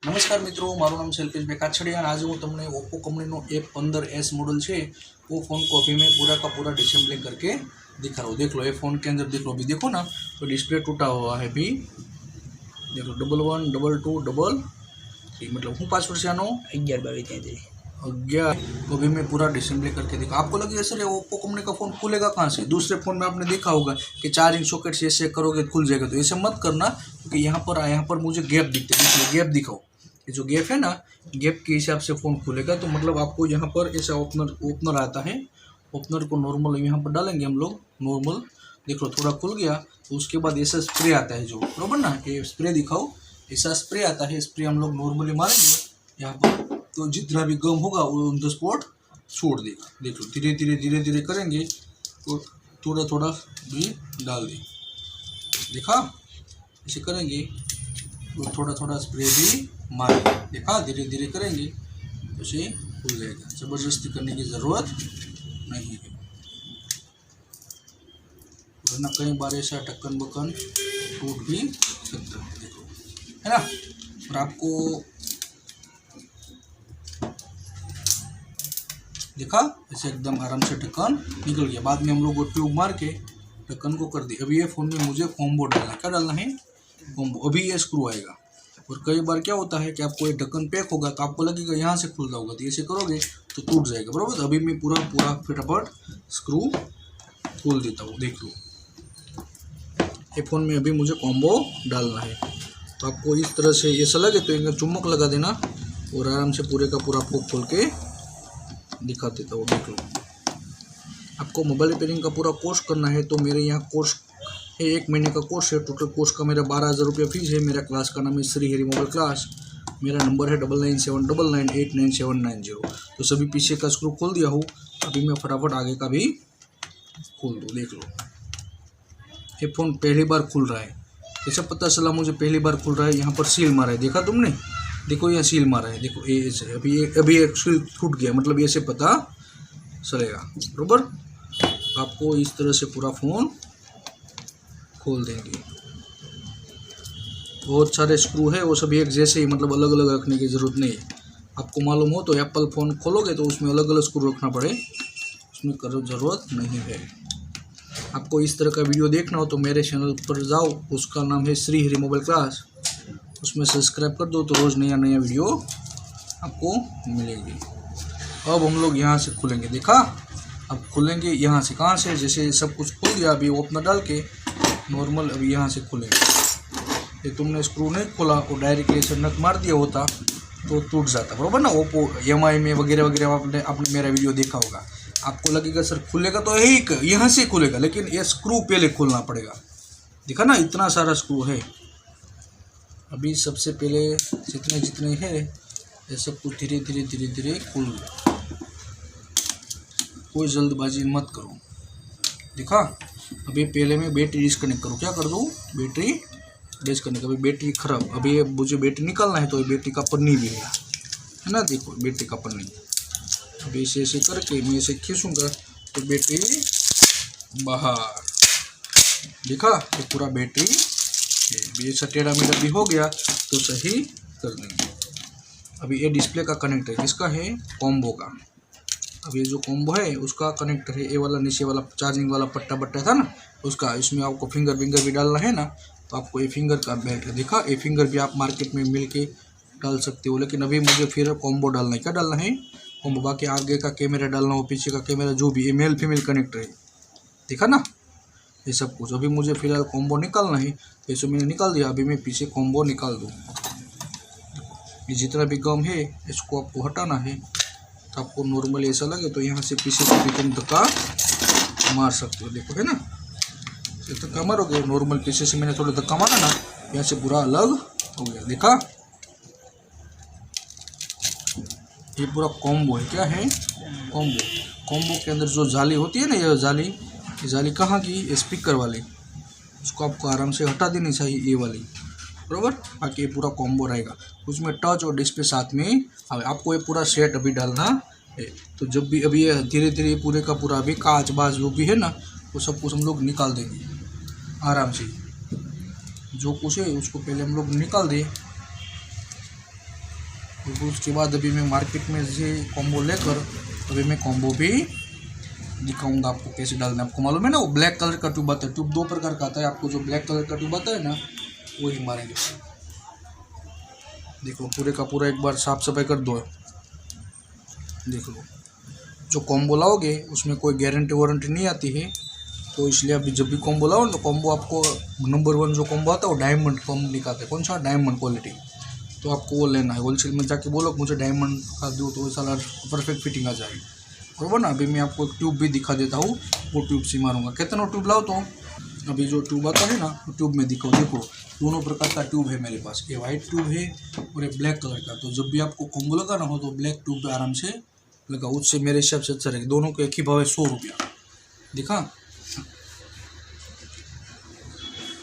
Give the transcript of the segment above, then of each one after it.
नमस्कार मित्रों, मारू नाम છે અલ્પેશભાઈ કાછડિયા। आज હું તમને ओप्पो कंपनी F15s मॉडल है वो फ़ोन को अभी मैं पूरा का पूरा डिसेंबलिंग करके दिखा रहा हूँ। देख लो, ये फ़ोन के अंदर देख लो, अभी देखो ना तो डिस्प्ले टूटा हुआ है भी। देख लो 111223 मतलब हूँ पासवर्ड से आनो 11 तो अभी मैं पूरा डिसेंबलिंग करके दिखा। आपको लगे सर ये ओप्पो कंपनी का फ़ोन खुलेगा कहाँ से? दूसरे फ़ोन में आपने देखा होगा कि चार्जिंग सॉकेट से ऐसे करोगे खुल जाएगा, तो ऐसे मत करना क्योंकि यहाँ पर मुझे गैप दिखते हैं। गैप दिखाओ, ये जो गैप है ना, गैप के हिसाब से फ़ोन खुलेगा। तो मतलब आपको यहाँ पर ऐसा ओपनर आता है, ओपनर को नॉर्मल यहाँ पर डालेंगे हम लोग नॉर्मल। देख लो थोड़ा खुल गया, तो उसके बाद ऐसा स्प्रे आता है जो, बराबर ना, ये स्प्रे दिखाओ, ऐसा स्प्रे आता है। स्प्रे हम लोग नॉर्मली मारेंगे यहाँ पर, तो जितना भी गम होगा वो ऑन द स्पॉट छोड़ देगा। देख लो धीरे धीरे करेंगे तो थोड़ा थोड़ा भी डाल दें। देखा, ऐसे करेंगे तो थोड़ा थोड़ा स्प्रे भी मारेंगे। देखा, धीरे धीरे करेंगे तो उसे खुल जाएगा। ज़बरदस्ती करने की ज़रूरत नहीं है, वरना कई बार ऐसा ढक्कन बक्कन टूट भी सकता है। देखो, है ना। और आपको देखा, ऐसे एकदम आराम से ढक्कन निकल गया। बाद में हम लोग वो ट्यूब मार के ढक्कन को कर दी। अभी ये फ़ोन में मुझे कॉम्बो डालना, क्या डालना है? कॉम्बो। अभी ये स्क्रू आएगा। और कई बार क्या होता है कि आपको ये ढक्कन पैक होगा तो आपको लगेगा यहाँ से खुल रहा होगा, तो ऐसे करोगे तो टूट जाएगा, बराबर। तो अभी मैं पूरा फटाफट स्क्रू खोल देता हूँ। देख लो, ये फ़ोन में अभी मुझे कॉम्बो डालना है। तो आपको इस तरह से ऐसा लगे तो एक चुम्बक लगा देना और आराम से पूरे का पूरा आपको खोल के दिखा देता हूँ। देख लो, आपको मोबाइल रिपेयरिंग का पूरा कोर्स करना है तो मेरे यहाँ कोर्स है, 1 महीने का कोर्स है। टोटल कोर्स का मेरा 12,000 रुपये फीस है। मेरा क्लास का नाम है श्री हरि मोबाइल क्लास। मेरा नंबर है 9979998990। तो सभी पीछे का स्क्रू खोल दिया हूँ। अभी मैं फटाफट आगे का भी खोल दूँ। देख लो, ये फ़ोन पहली बार खुल रहा है। कैसे पता चला मुझे पहली बार खुल रहा है? यहाँ पर सील मारा है, देखा तुमने? देखो यहाँ सील मारा है, देखो ये ऐसे। अभी एक सील टूट गया, मतलब ये से पता चलेगा, बराबर। आपको इस तरह से पूरा फ़ोन खोल देंगे। बहुत सारे स्क्रू है, वो सभी एक जैसे ही, मतलब अलग अलग रखने की ज़रूरत नहीं है। आपको मालूम हो तो एप्पल फ़ोन खोलोगे तो उसमें अलग अलग स्क्रू रखना पड़े, उसमें ज़रूरत नहीं है। आपको इस तरह का वीडियो देखना हो तो मेरे चैनल पर जाओ, उसका नाम है श्री हरि मोबाइल क्लास। उसमें सब्सक्राइब कर दो तो रोज़ नया वीडियो आपको मिलेगी। अब हम लोग यहाँ से खुलेंगे। देखा, अब खुलेंगे यहाँ से। कहाँ से? जैसे सब कुछ खुल गया, अभी ओपनर डाल के नॉर्मल अभी यहाँ से खुलेंगे। ये तुमने स्क्रू नहीं खोला और डायरेक्टली ऐसे नट मार दिया होता तो टूट जाता, बराबर ना। ओप्पो EMI में वगैरह वगैरह आपने मेरा वीडियो देखा होगा। आपको लगेगा सर खुलेगा तो यही यहाँ से खुलेगा, लेकिन ये स्क्रू पहले खोलना पड़ेगा। देखा ना, इतना सारा स्क्रू है। अभी सबसे पहले जितने हैं ये सब कुछ धीरे धीरे खुल गया। कोई जल्दबाजी मत करो। देखा, अभी पहले मैं बैटरी डिस्कनेक्ट करूँ। क्या कर दूँ? Battery disconnect. अभी बैटरी खराब, अभी मुझे बैटरी निकालना है तो ये बैटरी का पन्नी भी है ना। देखो बैटरी का पन्नी। अभी ऐसे करके मैं इसे खींचूँगा तो बैटरी बाहर। देखा, ये पूरा बैटरी है। अभी ऐसा टेढ़ा मेढ़ा भी हो गया तो सही कर देंगे। अभी ये डिस्प्ले का कनेक्टर किसका है? कॉम्बो का। अब ये जो कॉम्बो है उसका कनेक्टर है, ये वाला नीचे वाला चार्जिंग वाला पट्टा था ना उसका। इसमें आपको फिंगर भी डालना है ना, तो आपको ये फिंगर का बेल्ट है। देखा, ये फिंगर भी आप मार्केट में मिल के डाल सकते हो, लेकिन अभी मुझे फिर कॉम्बो डालना है। क्या डालना है? कॉम्बो। बाकी आगे का कैमरा डालना हो, पीछे का कैमरा, जो भी, ये मेल फीमेल कनेक्टर है। देखा ना, ये सब कुछ। अभी मुझे फिलहाल कॉम्बो निकालना है, ऐसे मैंने निकाल दिया। अभी मैं पीछे कॉम्बो निकाल दूँ। ये जितना भी गम है इसको आपको हटाना है। तो आपको नॉर्मली ऐसा लगे तो यहाँ से पीछे से भी तुम धक्का मार सकते हो। देखो, है ना, धक्का मारोगे नॉर्मल पीछे से। मैंने थोड़ा धक्का मारा ना, यहाँ से पूरा अलग हो गया। देखा, ये पूरा कॉम्बो है। क्या है? कॉम्बो। कॉम्बो के अंदर जो जाली होती है ना, ये जाली कहाँ की? स्पीकर वाली। उसको आपको आराम से हटा देनी चाहिए, ये वाली, बराबर। बाकी ये पूरा कॉम्बो रहेगा। उसमें टच और डिस्प्ले साथ में। आपको ये पूरा सेट अभी डालना है। तो जब भी अभी ये धीरे धीरे पूरे का पूरा अभी कांच बाज जो भी है ना, वो सब कुछ हम लोग निकाल देंगे आराम से। जो कुछ है उसको पहले हम लोग निकाल दें। तो उसके बाद अभी मैं मार्केट में से कॉम्बो लेकर अभी मैं कॉम्बो भी दिखाऊंगा आपको कैसे डालना है। आपको मालूम है ना वो ब्लैक कलर का ट्यूब आता है, ट्यूब 2 प्रकार का आता है। आपको जो ब्लैक कलर का ट्यूब आता है ना वही मारेंगे। देखो पूरे का पूरा एक बार साफ सफाई कर दो। देख लो जो कॉम्बो लाओगे उसमें कोई गारंटी वारंटी नहीं आती है, तो इसलिए अभी जब भी कॉम्बो लाओ तो कॉम्बो आपको नंबर 1 जो कॉम्बो आता है वो डायमंड कंपनी का आता है। कौन सा? Diamond quality. तो आपको वो लेना है। होलसेल में जाके बोलो मुझे डायमंड का दो तो सारा परफेक्ट फिटिंग आ जाएगी, बराबर ना। अभी मैं आपको एक ट्यूब भी दिखा देता हूँ, वो ट्यूब से मारूंगा। कितना ट्यूब लाओ तो अभी जो ट्यूब आता है ना ट्यूब में दिखाओ। देखो दोनों प्रकार का ट्यूब है मेरे पास, ये वाइट ट्यूब है और ये ब्लैक कलर का। तो जब भी आपको कॉम्बो लगाना हो तो ब्लैक ट्यूब पे आराम से लगा, उससे मेरे हिसाब से अच्छा रहेगा। दोनों का एक ही भाव है 100 रुपया। दिखा।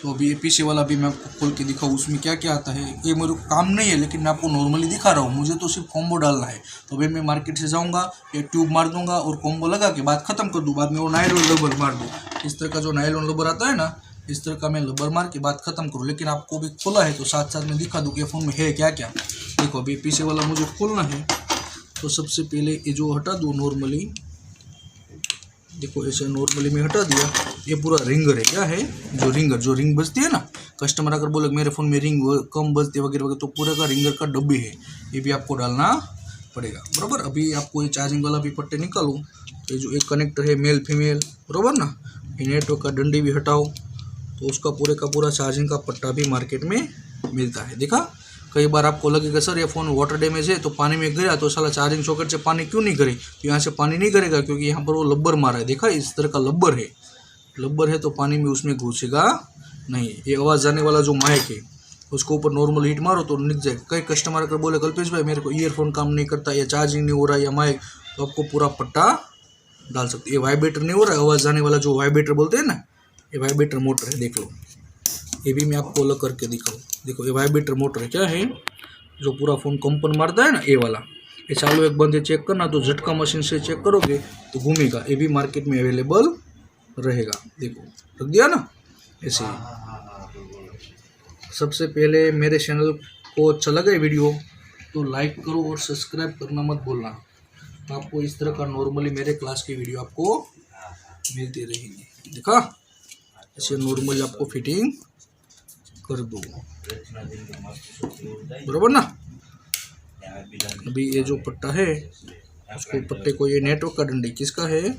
तो अभी ये पीछे वाला भी मैं आपको खोल के दिखाऊँ उसमें क्या क्या आता है। ये मेरे को काम नहीं है लेकिन मैं आपको नॉर्मली दिखा रहा हूँ, मुझे तो सिर्फ कॉम्बो डालना है। तो अभी मैं मार्केट से जाऊँगा, ये ट्यूब मार दूंगा और कॉम्बो लगा के बात खत्म कर दूँ। बाद में वो नायलॉन रबर मार दूँ। इस तरह का जो नायलॉन रबर आता है ना, इस तरह का मैं रबर मार के बात खत्म करूँ। लेकिन आपको भी खोला है तो साथ साथ में दिखा दूँ कि फ़ोन में है क्या क्या। देखो अभी पीछे वाला मुझे खोलना है, तो सबसे पहले ये जो हटा दूँ नॉर्मली। देखो ऐसे नॉर्मली में हटा दिया। ये पूरा रिंगर है, क्या है जो रिंग बजती है ना। कस्टमर अगर बोले मेरे फ़ोन में रिंग कम बजती है वगैरह वगैरह, तो पूरे का रिंगर का डब्बी है, ये भी आपको डालना पड़ेगा, बराबर। अभी आपको ये चार्जिंग वाला भी पट्टे निकालूँ तो ये जो एक कनेक्टर है मेल फीमेल, बराबर ना। ये नेटवर्क का डंडी भी हटाओ तो उसका पूरे का पूरा चार्जिंग का पट्टा भी मार्केट में मिलता है। देखा। कई बार आपको लगेगा सर ये फ़ोन वाटर डैमेज है तो पानी में गिरा तो साला चार्जिंग सॉकेट से पानी क्यों नहीं गिरे। तो यहाँ से पानी नहीं गिरेगा क्योंकि यहाँ पर वो लब्बर मारा है। देखा इस तरह का लब्बर है तो पानी में उसमें घुसेगा नहीं। ये आवाज़ जाने वाला जो माइक है उसको ऊपर नॉर्मल हीट मारो तो निक जाएगा। कई कस्टमर अगर बोले कल्पेश भाई मेरे को ईयरफोन काम नहीं करता या चार्जिंग नहीं हो रहा या माइक, तो आपको पूरा पट्टा डाल सकते। ये वाइब्रेटर नहीं हो रहा है, आवाज़ जाने वाला जो वाइब्रेटर बोलते हैं ना, ये वाइब्रेटर मोटर है। देख लो ये भी मैं आपको अलग करके दिखाऊँ। देखो ये वाइब्रेटर मोटर है, क्या है जो पूरा फ़ोन कंपन मारता है ना, ये वाला। ये चालू एक बंद है, चेक करना तो झटका मशीन से चेक करोगे तो घूमेगा। ये भी मार्केट में अवेलेबल रहेगा। देखो रख दिया ना ऐसे ही। सबसे पहले मेरे चैनल को अच्छा लगे वीडियो तो लाइक करो और सब्सक्राइब करना मत भूलना। तो आपको इस तरह का नॉर्मली मेरे क्लास की वीडियो आपको मिलती रहेगी। देखा ऐसे नॉर्मली आपको फिटिंग कर दो, बराबर ना। अभी ये जो पट्टा है उसको पट्टे को, ये नेटवर्क का डंडी किसका है,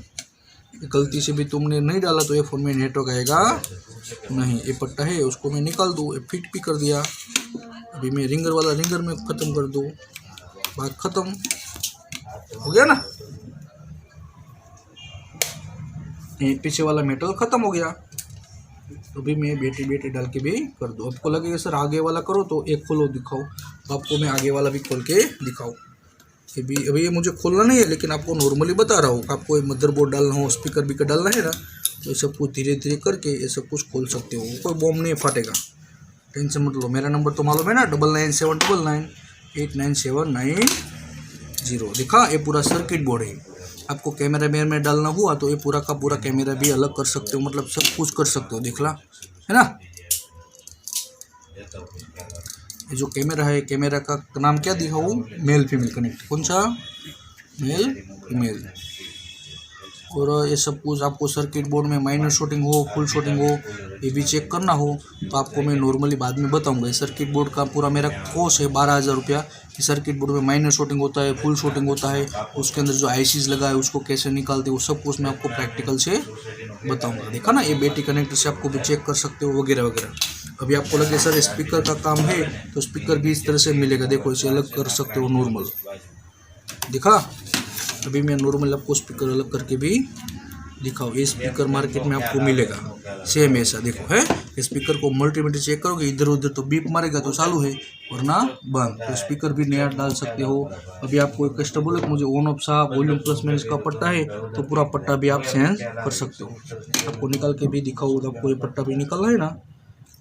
गलती से भी तुमने नहीं डाला तो ये फ़ोन में नेटवर्क आएगा नहीं। ये पट्टा है उसको मैं निकाल दूँ, फिट भी कर दिया। अभी मैं रिंगर में ख़त्म कर दूँ, बात ख़त्म हो गया ना। ये पीछे वाला मेटल ख़त्म हो गया। अभी मैं बैटरी डाल के भी कर दूँ। आपको लगेगा सर आगे वाला करो तो एक खोलो दिखाओ, तो आपको मैं आगे वाला भी खोल के दिखाऊँ। अभी ये मुझे खोलना नहीं है लेकिन आपको नॉर्मली बता रहा हूँ। आपको मदरबोर्ड डालना हो, स्पीकर डालना है ना, तो ये सब कुछ धीरे धीरे करके ये सब कुछ खोल सकते हो। कोई बॉम्ब नहीं फटेगा, टेंशन मत लो। मेरा नंबर तो मालूम है ना, 9979989790। दिखा ये पूरा सर्किट बोर्ड है। आपको कैमरा में डालना हुआ तो ये पूरा का पूरा कैमरा भी अलग कर सकते हो, मतलब सब कुछ कर सकते हो। दिखला है ना। ये जो कैमरा है, कैमरा का नाम क्या दिखाऊँ, मेल फीमेल कनेक्ट। कौन सा, मेल फीमेल। और ये सब कुछ आपको सर्किट बोर्ड में माइनर शॉटिंग हो, फुल शॉटिंग हो, ये भी चेक करना हो तो आपको मैं नॉर्मली बाद में बताऊंगा। ये सर्किट बोर्ड का पूरा मेरा कोर्स है 12,000 रुपया। इस सर्किट बोर्ड में माइनर शॉटिंग होता है, फुल शॉटिंग होता है, उसके अंदर जो आईसीज लगा है उसको कैसे निकालते हैं, वो सब कुछ मैं आपको प्रैक्टिकल से बताऊँगा। देखा ना, ये बैटरी कनेक्टर से आपको भी चेक कर सकते हो वगैरह वगैरह। अभी आपको लगे सर स्पीकर का काम है तो स्पीकर भी इस तरह से मिलेगा। देखो इसे अलग कर सकते हो नॉर्मल। दिखा। अभी मैं नॉर्मल आपको स्पीकर अलग करके भी दिखाओ। ये स्पीकर मार्केट में आपको मिलेगा सेम ऐसा। देखो है स्पीकर को मल्टीमीटर चेक करोगे, इधर उधर तो बीप मारेगा तो चालू है वरना बंद। तो स्पीकर भी नया डाल सकते हो। अभी आपको एक कस्टमर बोले मुझे ऑन ऑफ सा वॉल्यूम प्लस माइनस का पट्टा है तो पूरा पट्टा भी आप चेंज कर सकते हो। आपको निकाल के भी दिखाओ, तो आपको ये पट्टा भी निकालना है ना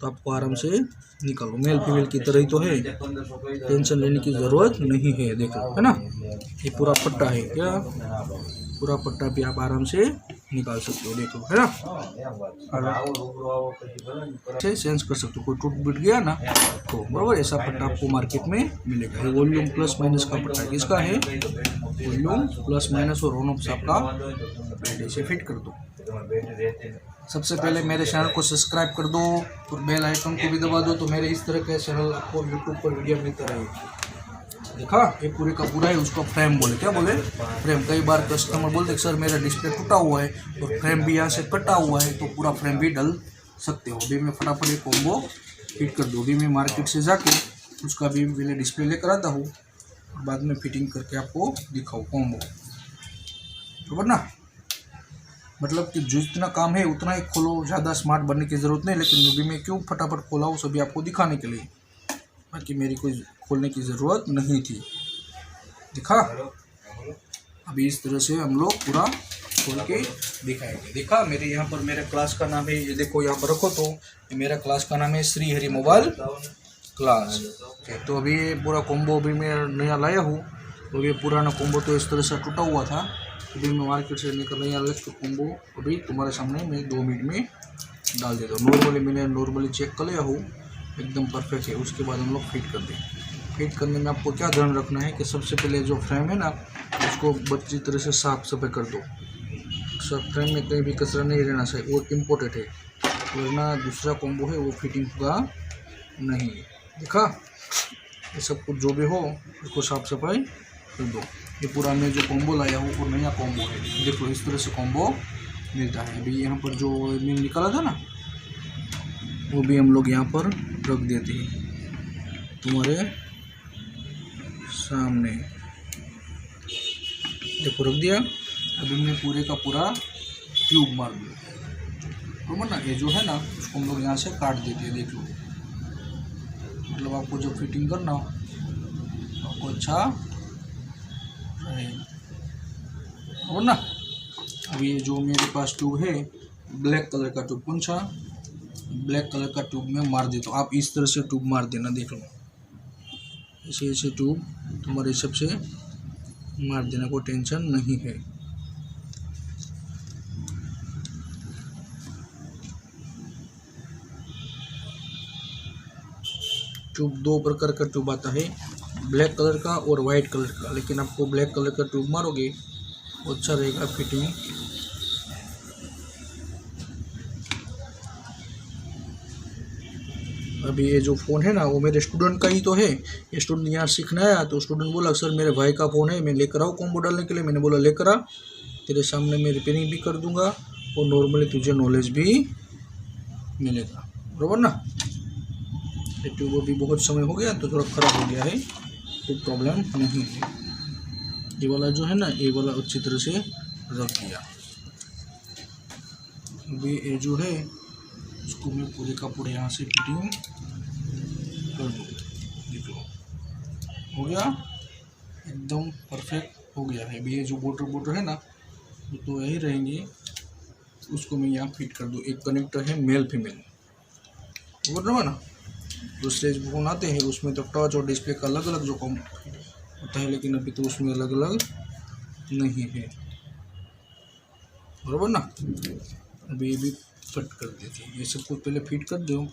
तो आपको आराम से निकालो। मेल फीमेल की तरह ही तो है, टेंशन लेने की ज़रूरत नहीं है। देखो है ना, ये पूरा पट्टा है क्या, पूरा पट्टा भी आप आराम से निकाल सकते हो, देख लो, है ना। से चेंज कर सकते हो, कोई टूट बिट गया ना तो बराबर ऐसा पट्टा आपको मार्केट में मिलेगा। ये वॉल्यूम प्लस माइनस का पट्टा किसका है, वॉल्यूम प्लस माइनस और ऑन ऑफ आपका बैटरी से फिट कर दो। सबसे पहले मेरे चैनल को सब्सक्राइब कर दो और बेल आइकन को भी दबा दो, तो मेरे इस तरह के चैनल आपको यूट्यूब पर वीडियो मिलता रहेगा। देखा, ये पूरे का पूरा है, उसको फ्रेम बोले, क्या बोले, फ्रेम। कई बार कस्टमर बोलते सर मेरा डिस्प्ले टूटा हुआ है और फ्रेम भी यहाँ से कटा हुआ है, तो पूरा फ्रेम भी डल सकते हो। अभी मैं फटाफट ये कॉम्बो फिट कर दूँ। अभी मैं मार्केट से जाके उसका भी पहले डिस्प्ले लेकर आता हूँ और बाद में फिटिंग करके आपको दिखाऊँ कॉम्बो, बराबर ना। मतलब कि जितना काम है उतना ही खोलो, ज़्यादा स्मार्ट बनने की ज़रूरत नहीं। लेकिन अभी मैं क्यों फटाफट खोला हूँ, सभी आपको दिखाने के लिए, बाकी मेरी कोई खोलने की ज़रूरत नहीं थी। दिखा, अभी इस तरह से हम लोग पूरा खोल के दिखाएंगे। देखा, मेरे यहाँ पर मेरे क्लास का नाम है, ये देखो यहाँ पर रखो, तो मेरा क्लास का नाम है श्री हरि मोबाइल क्लास। तो अभी ये पूरा कॉम्बो अभी मैं नया लाया हूँ। तो ये पुराना कॉम्बो तो इस तरह से टूटा हुआ था, अभी मैं मार्केट से लेकर नया अलग तो कॉम्बो अभी तुम्हारे सामने मैं 2 मिनट में डाल देता हूँ। नॉर्मली चेक कर लिया हूँ, एकदम परफेक्ट है। उसके बाद हम लोग फिट कर दें। फिट करने में आपको क्या ध्यान रखना है कि सबसे पहले जो फ्रेम है ना, उसको अच्छी तरह से साफ सफाई कर दो। सब फ्रेम में कहीं भी कचरा नहीं रहना चाहिए, वो इम्पोर्टेंट है, वरना दूसरा कॉम्बो है वो फिटिंग होगा नहीं। देखा, ये सब कुछ जो भी हो उसको साफ सफाई कर दो। ये पूरा मैं जो कॉम्बो लाया हूँ वो नया कॉम्बो है, देखो इस तरह से कॉम्बो मिलता है। अभी यहाँ पर जो मैं निकाला था ना, वो भी हम लोग यहाँ पर रख देते हैं तुम्हारे सामने, देखो रख दिया। अभी मैं पूरे का पूरा ट्यूब मार दूँ, बराबर ना। ये जो है ना, उसको हम लोग यहाँ से काट देते हैं, देख लो। मतलब आपको जो फिटिंग करना हो आपको अच्छा रहेगा, बराबर ना। अभी ये जो मेरे पास ट्यूब है, ब्लैक कलर का ट्यूब, कौन सा, ब्लैक कलर का ट्यूब में मार देता हूँ। आप इस तरह से ट्यूब मार देना, देख लो, ऐसे ऐसे ट्यूब तुम्हारे हिसाब से मार देना, कोई टेंशन नहीं है। ट्यूब 2 प्रकार का ट्यूब आता है, ब्लैक कलर का और वाइट कलर का। लेकिन आपको ब्लैक कलर का ट्यूब मारोगे वो अच्छा रहेगा फिटिंग। अभी ये जो फ़ोन है ना, वो मेरे स्टूडेंट का ही तो है। ये स्टूडेंट यहाँ सीखने आया, तो स्टूडेंट बोला सर मेरे भाई का फ़ोन है, मैं लेकर आऊँ कॉम्बो डालने के लिए। मैंने बोला लेकर आ, तेरे सामने मैं रिपेयरिंग भी कर दूंगा और नॉर्मली तुझे नॉलेज भी मिलेगा, बराबर ना। ये ट्यूब अभी बहुत समय हो गया तो थोड़ा ख़राब हो गया है, कोई प्रॉब्लम नहीं है। ये वाला जो है ना, ये वाला अच्छी तरह से रख दिया। अभी ये जो है उसको मैं पूरे का पूरे यहाँ से फिटिंग कर दूँ, देख लो हो गया, एकदम परफेक्ट हो गया है। अभी ये जो बोटर है ना, वो तो यही रहेंगे, उसको मैं यहाँ फिट कर दूँ। एक कनेक्टर है मेल फीमेल, बराबर ना। दूसरे जो फ़ोन आते हैं उसमें तो टच और डिस्प्ले का अलग अलग जो कम होता है, लेकिन अभी तो उसमें अलग अलग नहीं है, बराबर ना। अभी ये भी फिट कर देते हैं, ये सब कुछ पहले फिट कर दो,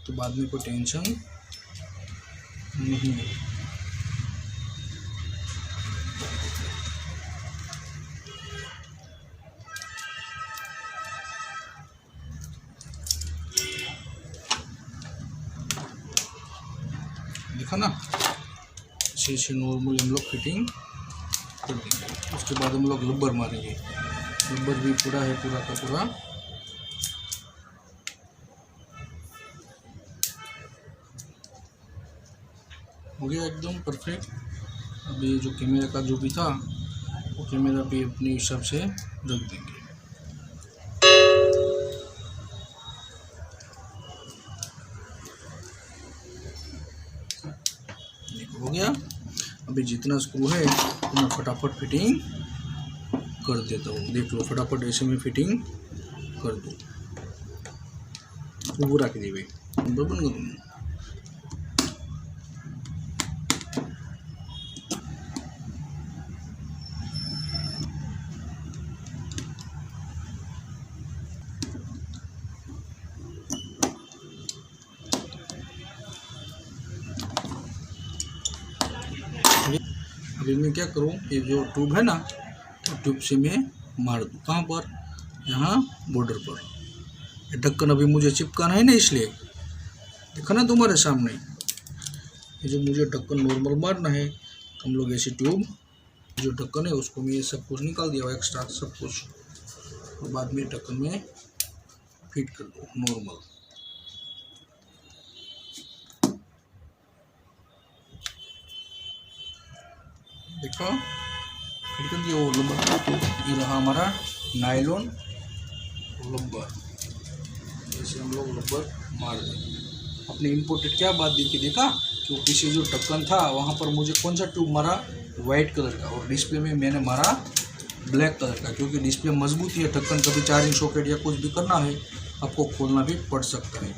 तो बाद में कोई टेंशन नहीं है। देखा ना, ऐसे नॉर्मल हम लोग फिटिंग कर देंगे। उसके बाद हम लोग रबर मारेंगे, रबर भी पूरा है, पूरा का पूरा हो गया एकदम परफेक्ट। अभी जो कैमरा का जो भी था वो कैमरा भी अपने हिसाब से रख देंगे। हो गया। अभी जितना स्क्रू है तो मैं फटाफट फिटिंग कर देता हूँ, देख लो फटाफट ऐसे में फिटिंग कर दो। पूरा के लिए भाई बराबर ना तुम। अभी मैं क्या करूँ, ये जो ट्यूब है ना, तो ट्यूब से मैं मार दूँ। कहाँ पर? यहाँ बॉर्डर पर। ये ढक्कन अभी मुझे चिपकाना है ना, इसलिए देखा ना तुम्हारे सामने। ये जो मुझे ढक्कन नॉर्मल मारना है, हम लोग ऐसी ट्यूब जो ढक्कन है उसको मैं ये सब कुछ निकाल दिया, एक्स्ट्रा सब कुछ, और बाद में ढक्कन में फिट कर दो नॉर्मल। देखो फिट कर दिया वो लब्बर। ये रहा हमारा नायलॉन लब्बर, जैसे हम लोग लब्बर मार दें। अपने इम्पोर्टेड क्या बात देखी, देखा कि वो पीछे जो ढक्कन था वहाँ पर मुझे कौन सा ट्यूब मारा, वाइट कलर का, और डिस्प्ले में मैंने मारा ब्लैक कलर का, क्योंकि डिस्प्ले मजबूत है। ढक्कन कभी चार्जिंग सॉकेट या कुछ भी करना है आपको खोलना भी पड़ सकता है,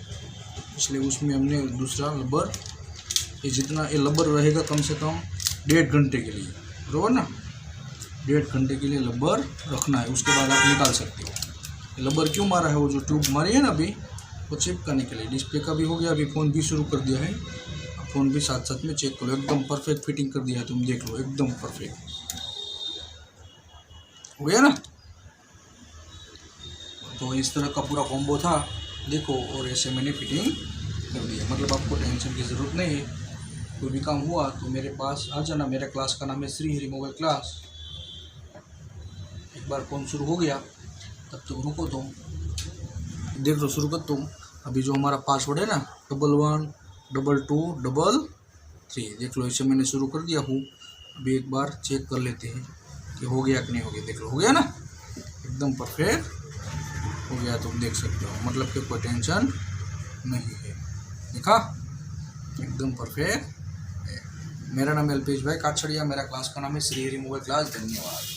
इसलिए उसमें हमने दूसरा लब्बर, ये जितना ये लब्बर रहेगा कम से कम 1.5 घंटे के लिए, बराबर ना, 1.5 घंटे के लिए लब्बर रखना है, उसके बाद आप निकाल सकते हो। लब्बर क्यों मारा है, वो जो ट्यूब मारी है ना अभी, वो चिपकाने के लिए। डिस्प्ले का भी हो गया, अभी फ़ोन भी शुरू कर दिया है, फ़ोन भी साथ साथ में चेक करो, एकदम परफेक्ट फिटिंग कर दिया है, तुम देख लो एकदम परफेक्ट हो गया ना। तो इस तरह का पूरा कॉम्बो था, देखो, और ऐसे मैंने फिटिंग कर दिया। मतलब आपको टेंशन की ज़रूरत नहीं है, कोई भी काम हुआ तो मेरे पास आ जाना। मेरा क्लास का नाम है श्री हरि मोबाइल क्लास। एक बार फ़ोन शुरू हो गया तब तक रुको तुम, देख लो, शुरू कर तुम। अभी जो हमारा पासवर्ड है ना 11122233, देख लो, इसे मैंने शुरू कर दिया हूँ। अभी एक बार चेक कर लेते हैं कि हो गया कि नहीं हो गया। देख लो, हो गया ना, एकदम परफेक्ट हो गया, तुम देख सकते हो। मतलब कि कोई टेंशन नहीं है, देखा, एकदम परफेक्ट है। मेरा नाम है अल्पेश भाई काछड़िया, मेरा क्लास का नाम है श्री हरि मोबाइल क्लास। धन्यवाद।